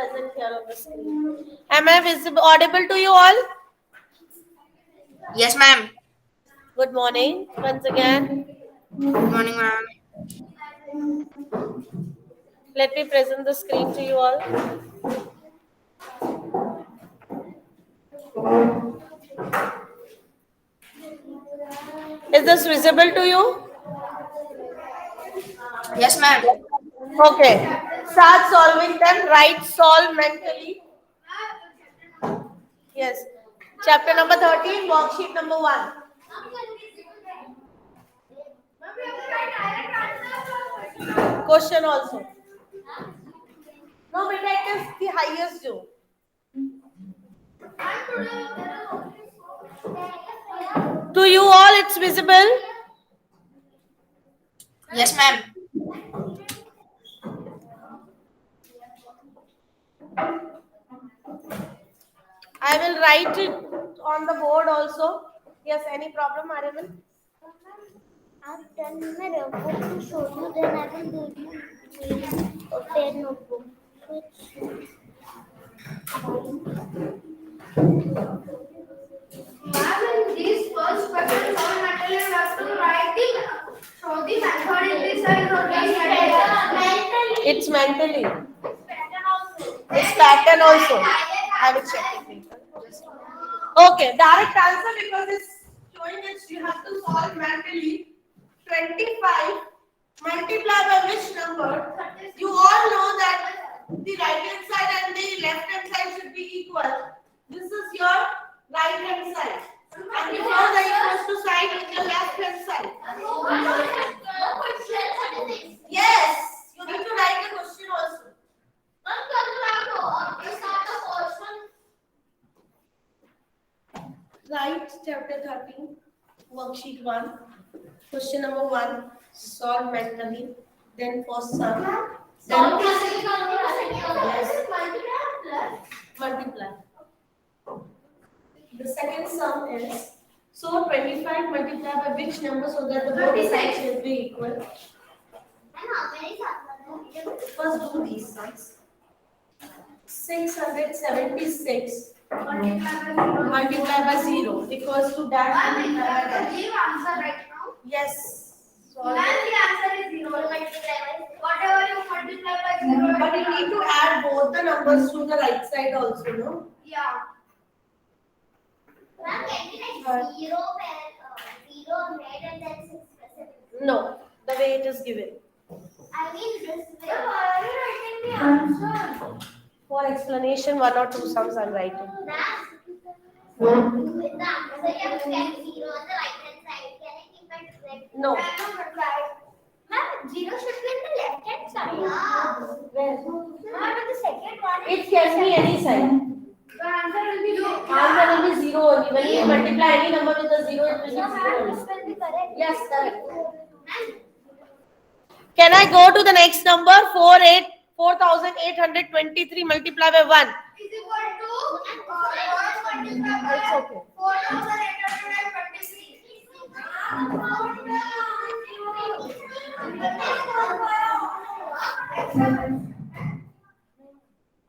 present here on the screen. Am I visible, audible to you all? Yes, ma'am. Good morning once again. Good morning, ma'am. Let me present the screen to you all. Is this visible to you? Yes, ma'am. Okay. Start solving them. Write, solve mentally. Yes. Chapter number 13, worksheet number 1. Question also. No, beta, it is the highest Joe. To you all, it's visible. Yes, ma'am. I will write it on the board also. Yes, any problem, Aravind? I've done my notebook to show you, then I will give you a pen notebook. Ma'am, in this first question, all matter you have to write show the method in this side or this side. It's mentally. It's pattern also. I will check it later. Okay, direct answer because it's showing it you have to solve mentally. 25 multiply by which number? You all know that the right hand side and the left hand side should be equal. This is your right hand side. And you know the equals to sign with your left hand side. Yes, you need to write the question also. Write chapter 13, worksheet 1. Question number 1, solve mentally. Then for sum. Then multiply. The second sum is so 25 multiplied by which number so that the both sides should be equal. First do these sums. 676 multiplied by 0 equals to dash multiplied by dash. Give answer right now. Yes. Ma'am, the answer is 0. Whatever you multiply by 0. But you need to add both the numbers to the right side also, no? Yeah. Ma'am, can we like 0 and then 6 percent? No, the way it is given. I mean this way. Why are you writing the answer? For explanation, 1 or 2 sums I'm writing. With the answer, you have 0 on the right hand side. Can I keep it left? No. Ma'am, 0 should be on the left hand side. Where? Ma'am, the second one. It can be any side. The answer will be 0. Answer will be 0 only. When you multiply any number with a 0, it will be 0 Ma'am, this only. will be correct. Yes, correct. Can I go to the next number? 4,823 multiplied by 1. Is equal to multiplied by It's okay. 4,823.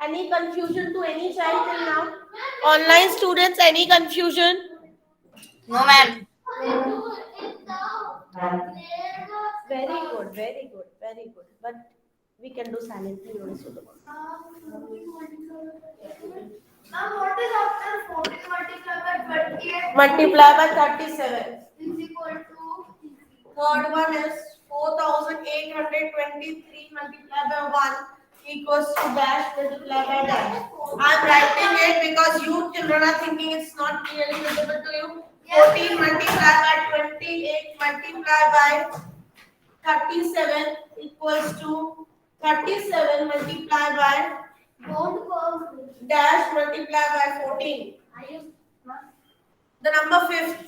Any confusion to any child till now? Online students, any confusion? No, ma'am. Very good, very good, very good. But we can do silently also. Now what is after 14 multiplied by 28? Multiply by 37. Is equal to Third one is 4,823 multiplied by 1 equals to dash multiplied by dash. I'm writing it because you children are thinking it's not clearly visible to you. 14 multiplied by 28 multiplied by 37 equals to 37 multiplied by dash multiplied by 14. The number fifth.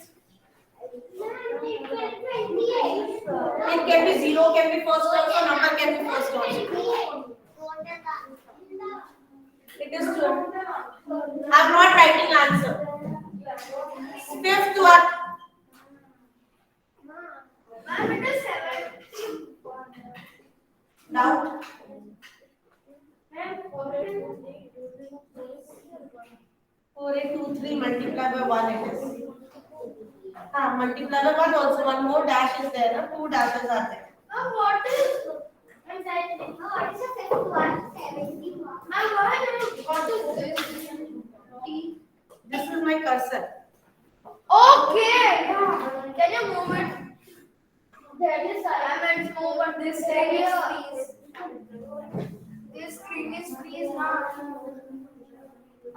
It can be 0, can be first also, number can be first also. It is true. I'm not writing answer. Fifth one. ma'am, it is 7. Doubt. 4,823 multiplied by 1 it is. Multiply by 1 also. One more dash is there. Na? Two dashes are there. What is? What is a fifth one? 71. What is this? This is my cursor. Okay. Can you move it? There is I meant to move, but this screen is freeze. This screen is freeze now.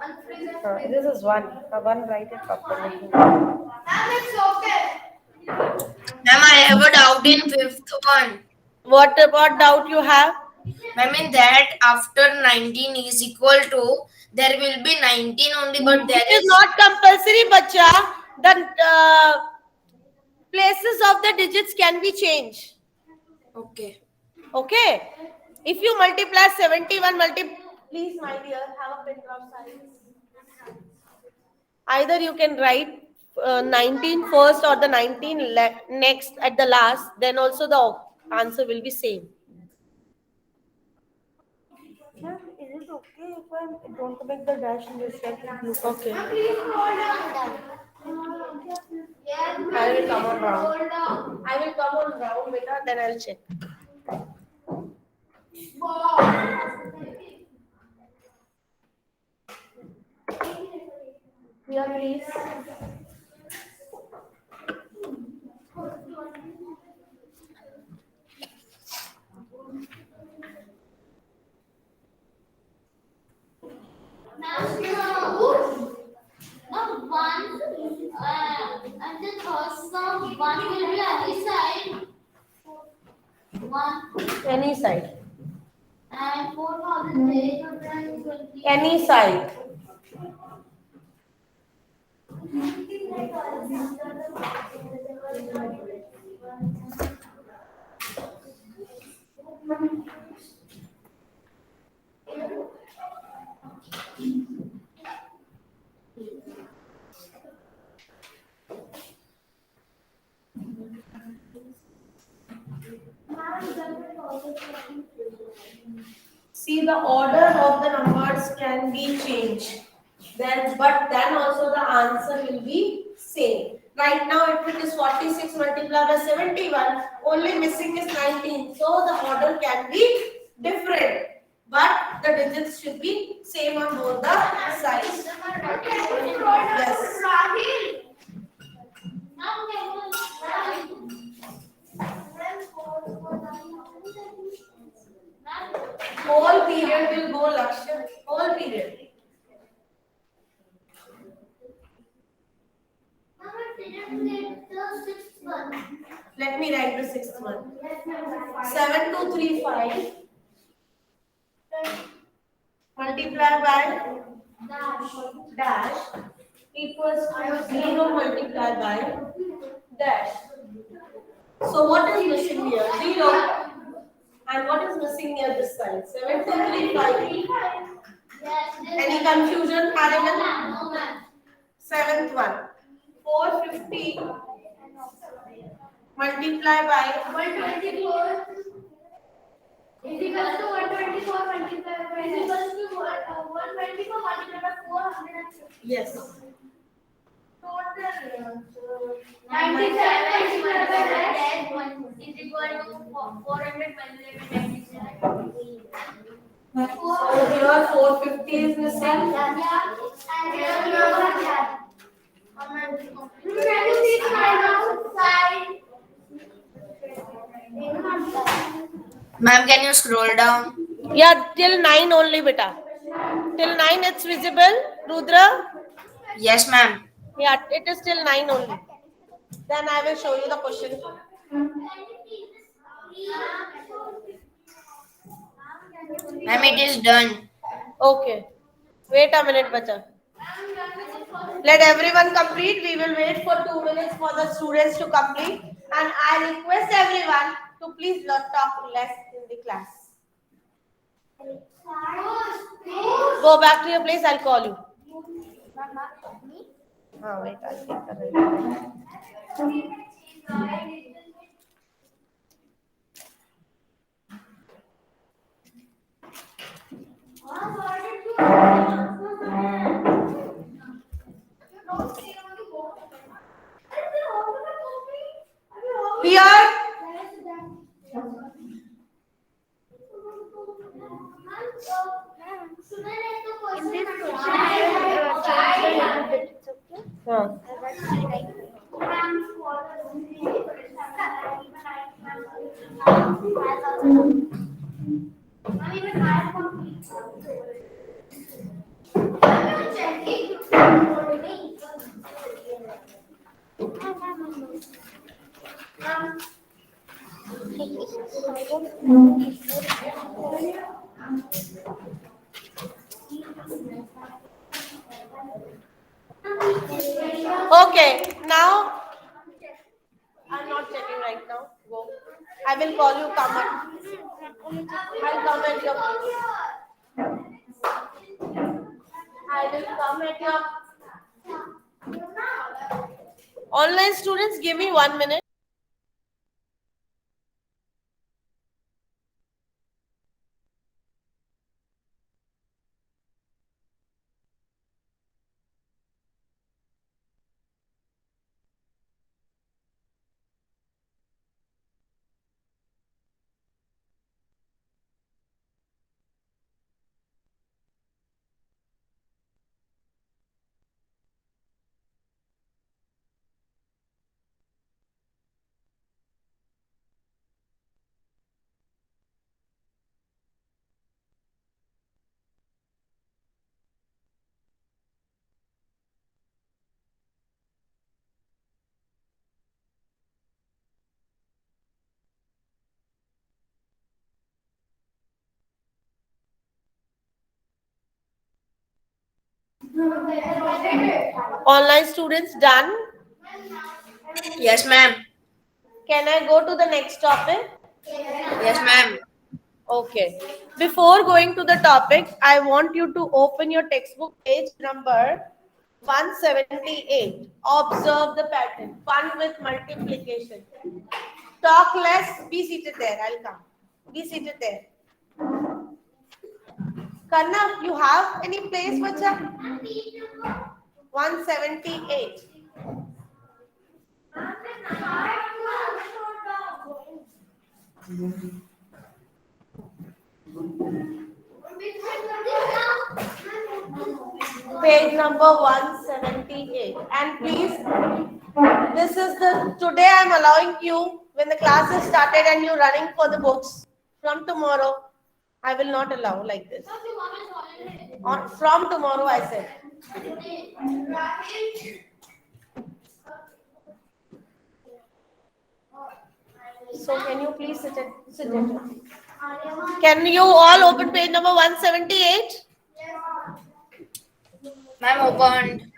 Unfreeze and freeze. This is one. One write it properly. Ma'am, it's okay. Ma'am, I have a doubt in fifth one. What doubt you have? Ma'am, in that after 19 is equal to, there will be 19 only, but there It is not compulsory, bacha. The places of the digits can be changed. Okay. Okay. If you multiply 71, please, my dear, have a pen drop size. Either you can write 19 first or the 19 next at the last. Then also the answer will be same. Ma'am, is it okay if I don't make the dash in this set? Okay. Please hold on. Yes, I will come on round. hold on. I will come on round, beta, then I'll check. Wow. Here, please. Now one and the third sum one will be any side. One Any side. and 4,820. Any side. See, the order of the numbers can be changed. But then also the answer will be same. Right now, if it is 46 multiplied by 71, only missing is 19. So the order can be different. But the digits should be same on both the sides. Yes. Whole period will go, Lakshya. Whole period. Let me write the sixth one. 7235 multiplied by dash equals to 0 multiplied by dash. So what is missing here? 0. And what is missing here this side? 7235. Any confusion, Hariman? Seventh one. 450 multiplied by 124 is equal to 124 multiplied by is equal to 124 multiplied by 450. yes. Total 97 multiplied by dash is equal to 400 multiplied by 97. So here 450 is missing. Can you see my outside? Ma'am, can you scroll down? Yeah, till 9 only, beta. Till 9 it's visible, Rudra. Yes, ma'am. Yeah, it is till 9 only. Then I will show you the question. Ma'am, it is done. Okay. Wait a minute, bacha. Let everyone complete. We will wait for 2 minutes for the students to complete. And I request everyone to please not talk less in the class. Go back to your place. I'll call you. Wait, I'll take the right. In this question, I have changed a little bit. It's okay. Huh. I want to write. Okay, now I'm not checking right now. Go. I will call you. Come up. I'll come at your place. I will come at your. Online students, give me 1 minute. Online students, done. Yes, ma'am. Can I go to the next topic? Yes, ma'am. Okay. Before going to the topic, I want you to open your textbook page number 178. Observe the pattern. Fun with multiplication. Talk less. Be seated there. I'll come. Be seated there. Karna, you have any place, bacha? 178. Page number 178. And please, this is the, today I'm allowing you, when the class is started and you're running for the books, from tomorrow, I will not allow like this. From tomorrow, I said. So can you please sit at your seat? Can you all open page number 178? Ma'am, opened.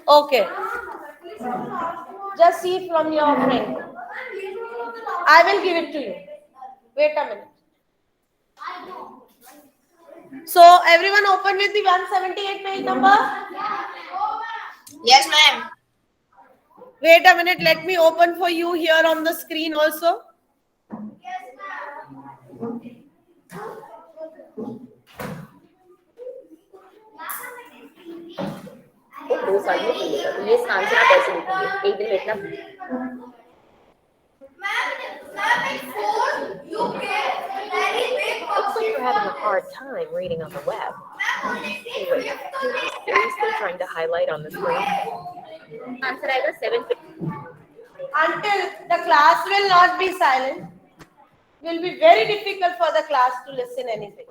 Okay. Just see from your friend. I will give it to you. Wait a minute. So everyone open with the 178 page number? Yes, ma'am. Wait a minute. Let me open for you here on the screen also. दो साल में पढ़ लेगा तो ये answer आप ऐसे लिखेंगे एक दिन बैठना Looks like you're having a hard time reading on the web. Hey, wait, seriously trying to highlight on the screen? Answer आएगा 7. Until the class will not be silent, it will be very difficult for the class to listen anything.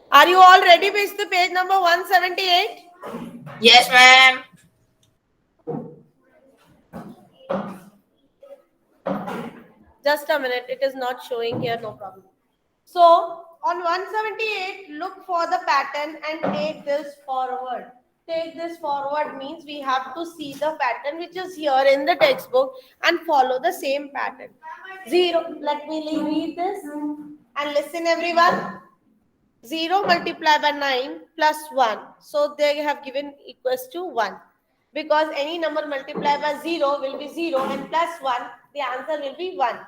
Are you all ready with the page number 178? Yes, ma'am. Just a minute, it is not showing here, no problem. So on 178, look for the pattern and take this forward. Take this forward means we have to see the pattern which is here in the textbook and follow the same pattern. 0, let me read this and listen everyone. 0 multiplied by 9 plus 1. So they have given equals to 1. Because any number multiplied by 0 will be 0 and plus 1, the answer will be 1.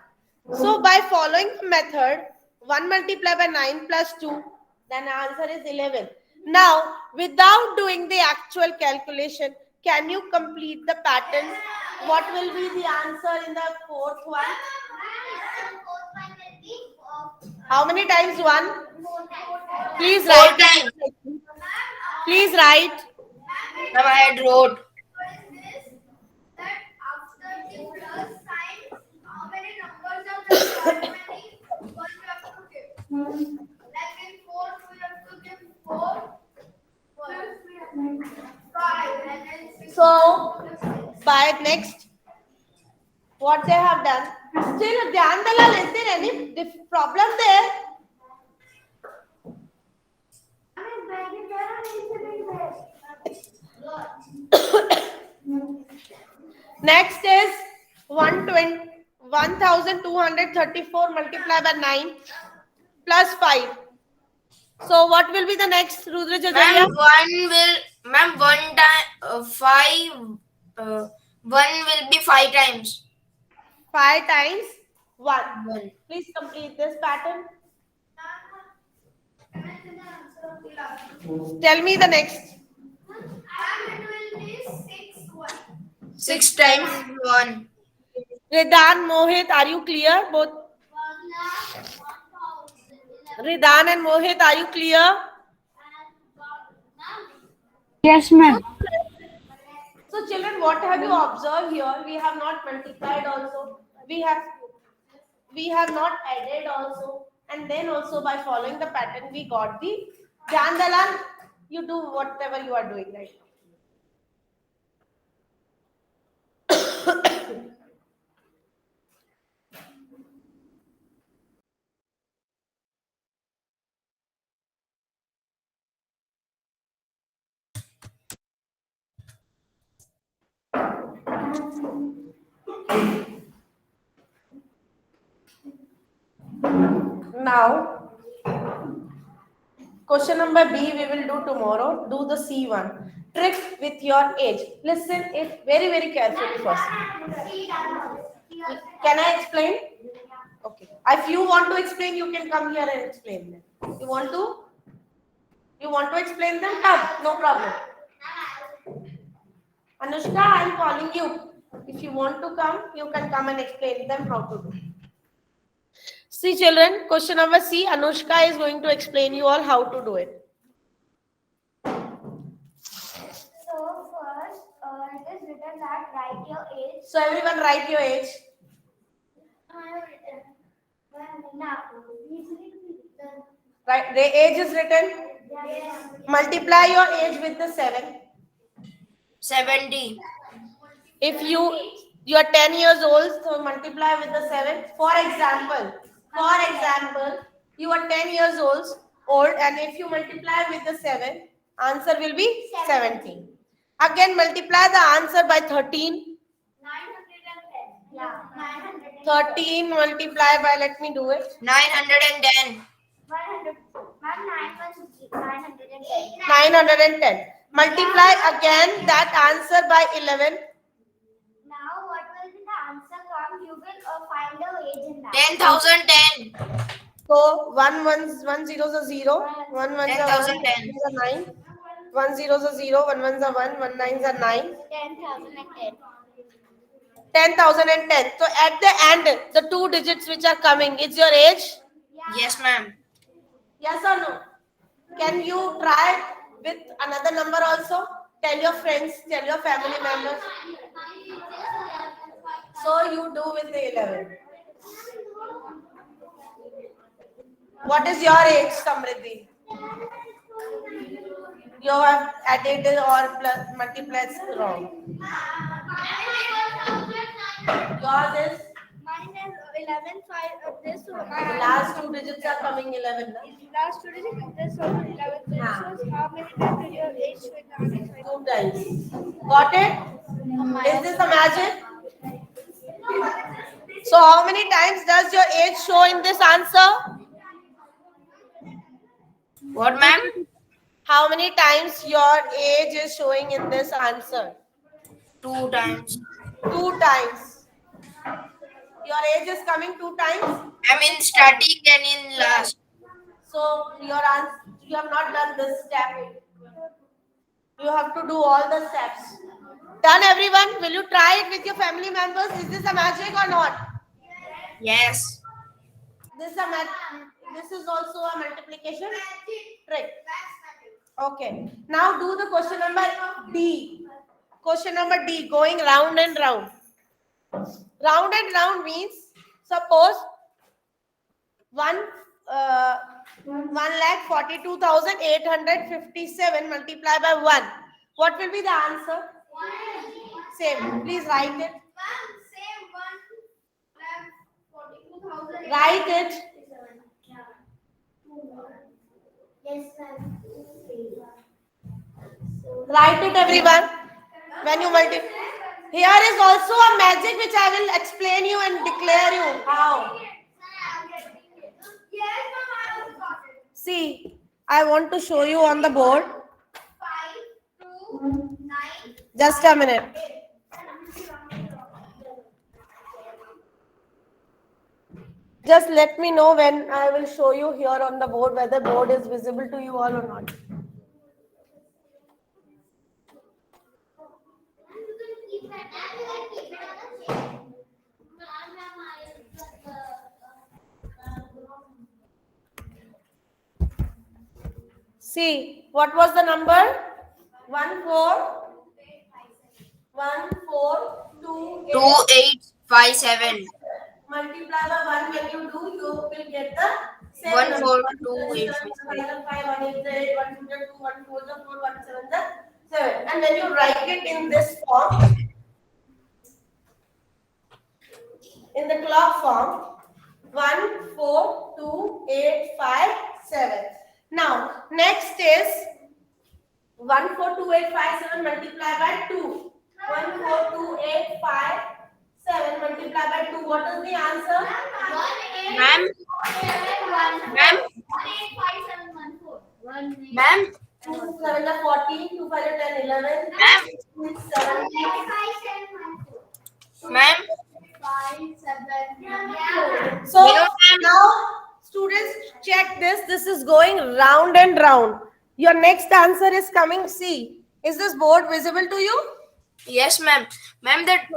So by following the method, 1 multiplied by 9 plus 2, then answer is 11. Now, without doing the actual calculation, can you complete the pattern? What will be the answer in the fourth one? How many times 1? Please 4 write. times. Please write. Ma'am, I had wrote. What is this? That after the plus sign, how many numbers are there? How many? One we have to give. Like in 4, we have to give 4. 5 and then 6. So, by next, what they have done? Still, Dhyan Dalal, is there any problem there? Next is 1234 multiplied by 9 plus 5. So what will be the next, Rudra Jajaria? Ma'am, 1 will be 5 times. 5 times 1. 1. Please complete this pattern. Tell me the next. And it will be 6 1. 6 times 1. Ridan, Mohit, are you clear? Both 1,000. Ridan and Mohit, are you clear? Yes, ma'am. So children, what have you observed here? We have not multiplied also. We have not added also. And then also by following the pattern, we got the Dhyan Dalal. You do whatever you are doing right now. Now, question number B we will do tomorrow. Do the C one. Trick with your age. Listen it very, very carefully first. Can I explain? Okay. If you want to explain, you can come here and explain them. You want to explain them? Come. No problem. Anushka, I am calling you. If you want to come, you can come and explain them how to do. See children, question number C, Anushka is going to explain you all how to do it. So first, it is written that write your age. So everyone write your age. I have written. Now, Right, the age is written. yes. Multiply your age with the 7. 70. If you are 10 years old, so multiply with the 7. For example, you are 10 years old, and if you multiply with the 7, answer will be 17. Again, multiply the answer by 13. 910. Yeah. 910. 13 multiply by, let me do it. 910. 100. Ma'am, 910. 910. Multiply again that answer by 11. Now, what will be the answer come? You will find the age in that. 10,010. So 1 0 is a 0, 1 1 is a 1, 10,010. 1 is a 9, 1 0 is a 0, 1 1 is a 1, 1 9 is a 9. 10,010. 10,010. So at the end, the 2 digits which are coming, is your age? Yes, ma'am. Yes or no? Can you try with another number also? Tell your friends, tell your family members. So you do with the 11. What is your age, Samriddhi? You have added or plus multiplied wrong. Yours is? Mine is 11, 5. This The last 2 digits are coming 11. Na? last 2 digits. This one 11. This was how many times did your age with the 2 times. Got it? Is this a magic? So how many times does your age show in this answer? What, ma'am? How many times your age is showing in this answer? 2 times. 2 times. Your age is coming 2 times. I'm in static and in last. So your answer, you have not done this step. You have to do all the steps. Done, everyone? Will you try it with your family members? Is this a magic or not? Yes. This is also a multiplication trick. Okay. Now do the question number D. Question number D, going round and round. Round and round means, suppose 1,42,857 multiplied by 1. What will be the answer? Same. Please write it. Write it. Yes, ma'am. Write it, everyone. When you multiply. Here is also a magic which I will explain you and declare you how. See, I want to show you on the board. Just a minute. Just let me know when I will show you here on the board whether board is visible to you all or not. See, what was the number? 142. 2857. Multiply by 1 when you do, you will get the same 142,857. 7. And then you write it in this form, in the clock form, 142,857. Now, next is 142,857 multiplied by 2. 142,857 multiplied by 2. What is the answer? Ma'am. Ma'am. Ma'am. 2 7 are 14, 2 5 are 10, 11. Ma'am. 6 7 Ma'am. So now students check this. This is going round and round. Your next answer is coming C. Is this board visible to you? Yes, ma'am. Ma'am, that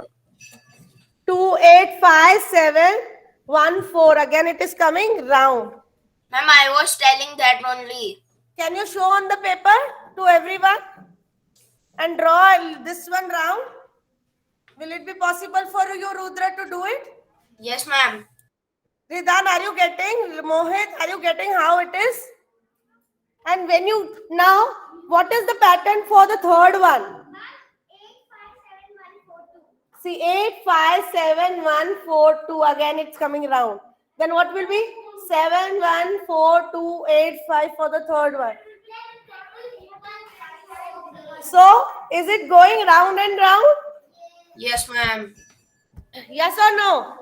285714. Again, it is coming round. ma'am, I was telling that only. Can you show on the paper to everyone and draw this one round? Will it be possible for you, Rudra, to do it? Yes, ma'am. Ridan, are you getting? Mohit, are you getting how it is? And when you, now, what is the pattern for the third one? See, 857142. Again, it's coming round. Then what will be? 714285 for the third one. So, is it going round and round? Yes, ma'am. Yes or no?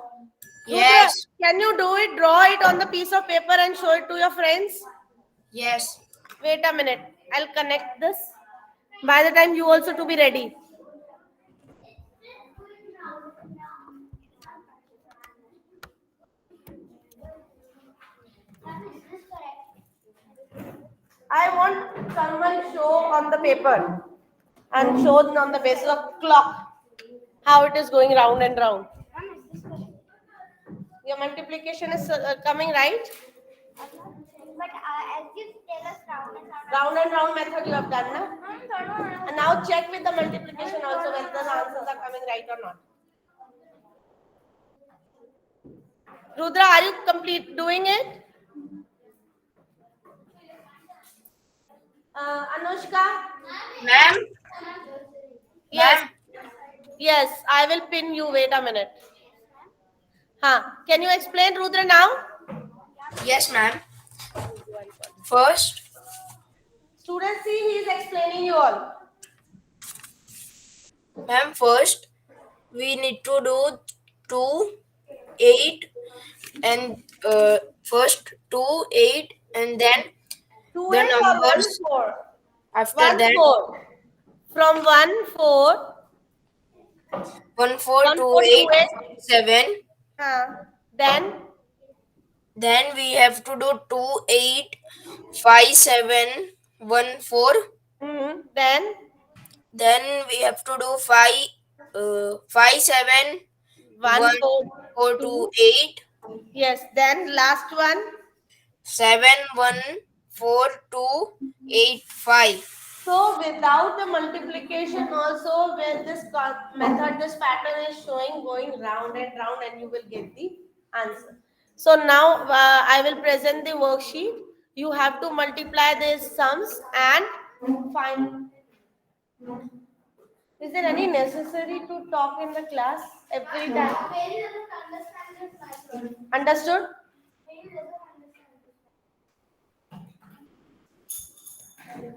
Yes. Rudra, can you do it? Draw it on the piece of paper and show it to your friends? Yes. Wait a minute. I'll connect this. By the time you also to be ready. I want someone show on the paper and show on the basis of clock how it is going round and round. Your multiplication is coming right? But as you tell us Round and round method you have done, na? And now check with the multiplication also whether the answers are coming right or not. Rudra, are you complete doing it? Anushka? Ma'am. Yes. Yes, I will pin you. Wait a minute. Can you explain, Rudra, now? Yes, ma'am. First, Students, see, he is explaining you all. ma'am, first we need to do 2, 8, and first 2, 8, and then 2 the 8 or 1 numbers 4? After 1 that, 4. From 1 4. 1 4 1 2 4 2 8 8. 7. Then Then we have to do 2 8 5 7 1 4. then Then we have to do 5 5 7 1 1 4 4 2 2. 8 Yes. Then last one. 7 1 4 2 8 5. So without the multiplication also, when this method, this pattern is showing going round and round, and you will get the answer. So now I will present the worksheet. You have to multiply these sums and find. Is there any necessary to talk in the class every time? Mary doesn't understand this method. Understood? Mary doesn't understand this.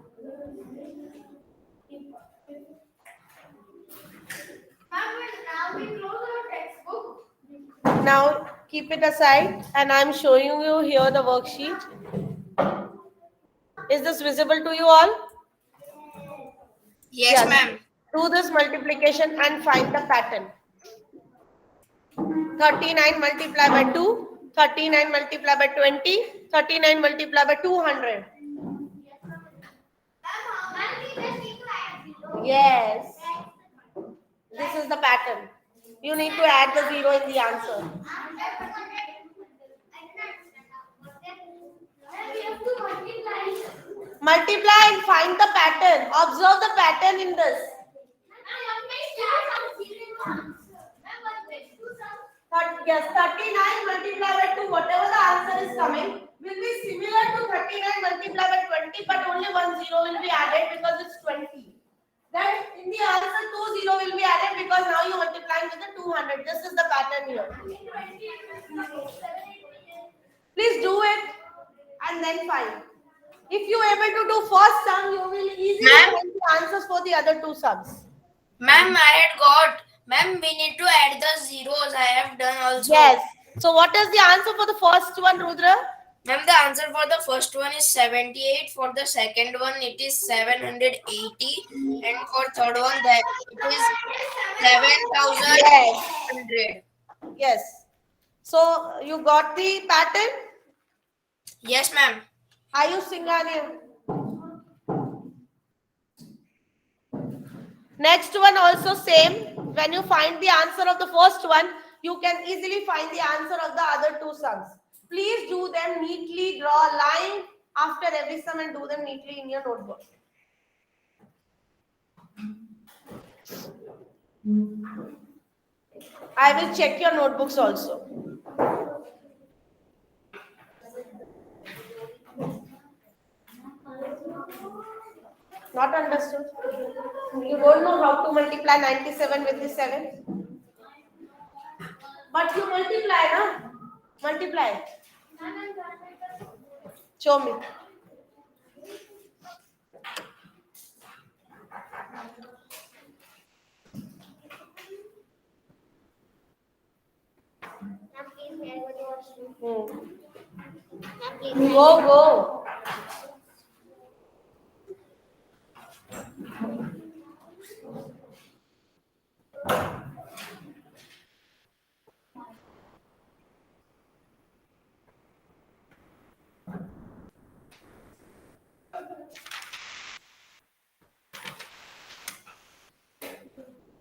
Ma'am, now we close our textbook. Now keep it aside, and I'm showing you here the worksheet. Is this visible to you all? Yes, ma'am. Do this multiplication and find the pattern. 39 multiplied by 2, 39 multiplied by 20, 39 multiplied by 200. Ma'am, how many teachers need to add zero? Yes. This is the pattern. You need to add the zero in the answer. We have to multiply. Multiply and find the pattern. Observe the pattern in this. Yes, 39 multiplied by 2, whatever the answer is coming, will be similar to 39 multiplied by 20, but only 1 0 will be added because it's 20. Then in the answer, 2 0 will be added because now you multiplying with the 200. This is the pattern here. Please do it and then find. If you are able to do first sum, you will easily Ma'am? find the answers for the other two sums. Ma'am, I had got. Ma'am, we need to add the zeros. I have done also. Yes. So what is the answer for the first one, Rudra? Ma'am, the answer for the first one is 78. For the second one, it is 780. And for third one, that it is 7,100. Yes. So you got the pattern? Yes, ma'am. Ayush Singhania. Next one also same. When you find the answer of the first one, you can easily find the answer of the other two sums. Please do them neatly, draw a line after every sum and do them neatly in your notebook. I will check your notebooks also. Not understood. You don't know how to multiply 97 with the 7? But you multiply, na? Multiply. Show me. Go.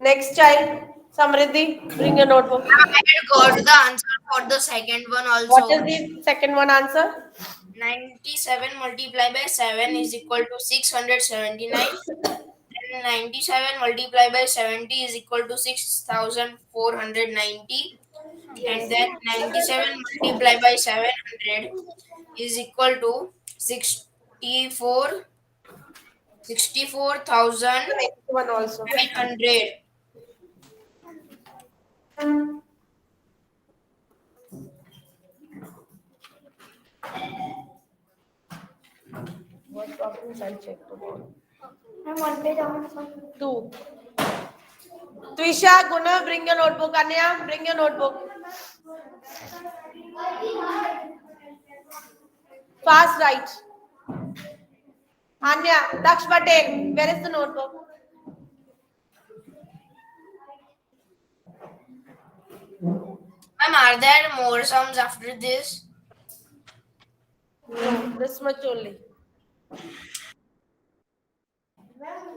Next child, Samriddhi, bring your notebook. I had got the answer for the second one also. What is the second one answer? 97 multiplied by 7 is equal to 679. And 97 multiplied by 70 is equal to 6,490. And then 97 multiplied by 700 is equal to 64,500. Next one also. What problems I'll check tomorrow. I'm one page on some. 2. Twisha, Guna, bring your notebook. Anya, bring your notebook. Fast write. Anya, Daksh Patel, where is the notebook? Ma'am, are there more sums after this? No, this much only. Ma'am,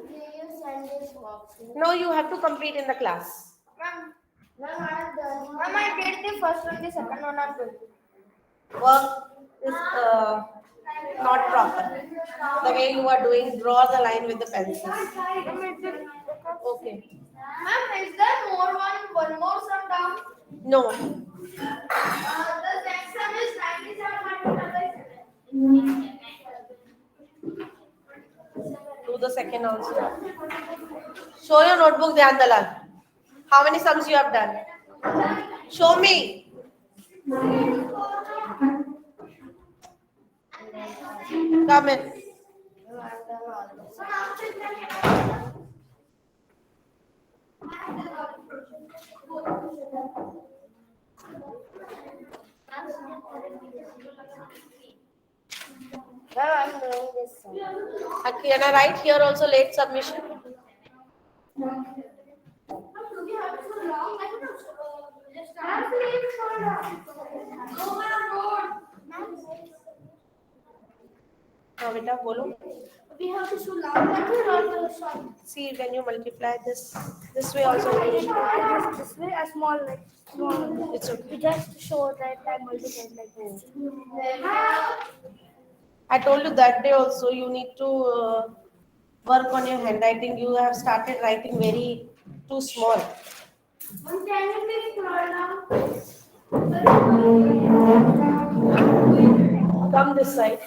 will you send this box? No, you have to complete in the class. Ma'am, Ma'am, I have done. ma'am, I did the first one, the second one I'm doing. Work is not proper. The way you are doing, draw the line with the pencils. Okay. Ma'am, is there one more sum down? No. The next sum is 97 multiplied by 7. Do the second also. Show your notebook, Dhyan Dalal. How many sums you have done? Show me. Come in. Ma'am, I'm doing this sum. Can I write here also late submission? हाँ बेटा बोलो. We have to show long letter or the short? See, when you multiply this way also. This way, a small, like small. It's okay. We just show that I multiplied like this. I told you that day also you need to work on your handwriting. You have started writing very too small. Can you please scroll down? Come this side.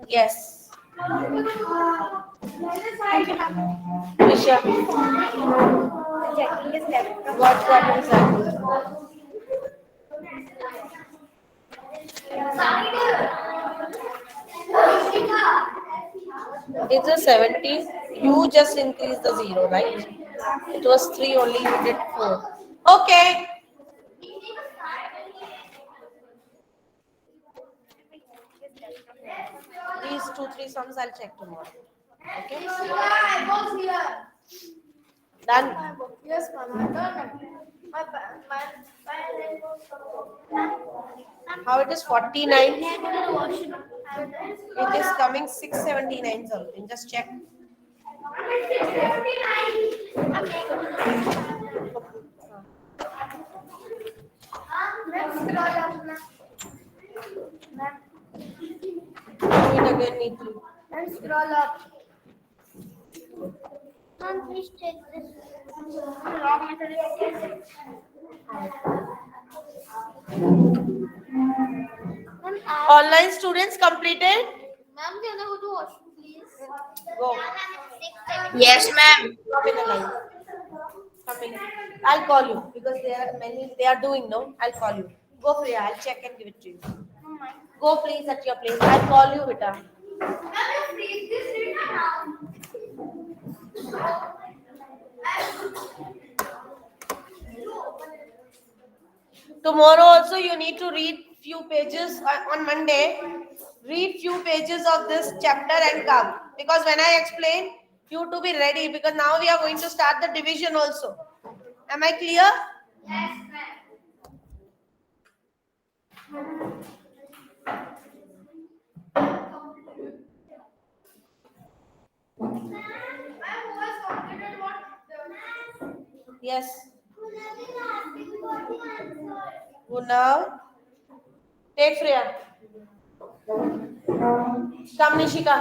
Yes. Visha. Checking is left. What's that inside? It's a 70. You just increase the 0, right? It was 3 only, you did 4. Okay. These 2-3 sums I'll check tomorrow. Okay? I was here. Done. Yes, ma'am, I done it. My How it is 49? It is coming 679 something. Just check. Do it again neatly. Let's scroll up. Ma'am, please check this. Long method is Ma'am, Online students completed? Ma'am, can I go to washroom, please? Go. Yes, ma'am. Come in a line. Come in. I'll call you because there are many. They are doing no. I'll call you. Go Priya. I'll check and give it to you. Go please at your place. I'll call you, Vita. Ma'am, you freeze this reader now. Tomorrow also you need to read few pages on Monday. Read few pages of this chapter and come. Because when I explain, you to be ready because now we are going to start the division also. Am I clear? Yes, ma'am. Ma'am, who has completed what? Yes. Now take Freya. Come Nishika.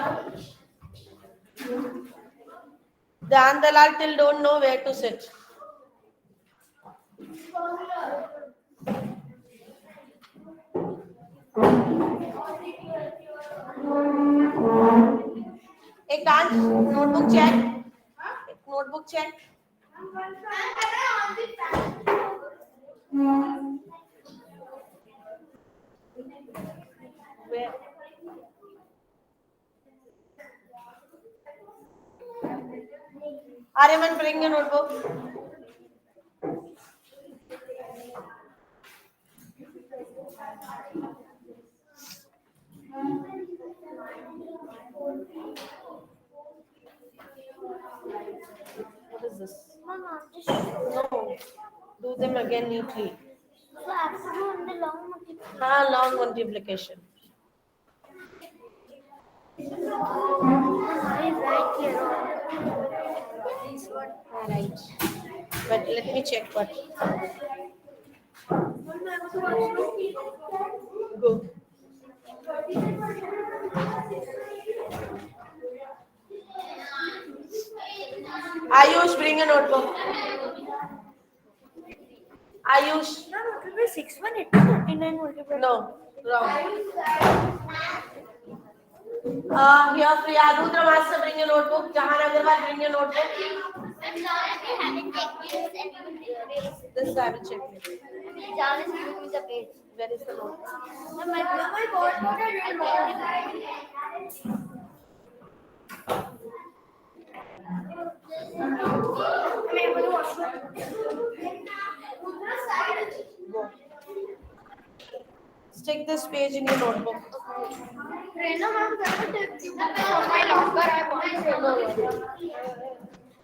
Dhyan Dalal till don't know where to sit. एक कांच notebook check notebook check Aryaman, bring your notebook. is this? Ma'am, I'm just No. Do them again neatly. so I have to do in the long multiplication. Long multiplication. I write here. This one. Right. But let me check what. Go. Ayush, bring a notebook. Ayush. Ma'am, it will be 6,139 multiplied. No, wrong. Here, Priya Rudra Master, bring a notebook. Jahan Agarwal, bring a notebook. This I will check it. John is giving me the page. Where is the notebook? Ma'am, my board I didn't know. Go. Stick this page in your notebook. Rena, ma'am, can you take the pen on my locker? I want to remember.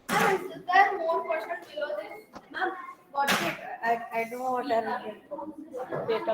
Ma'am, is there more questions below this? Ma'am, what is it? I don't know what I will get. Data.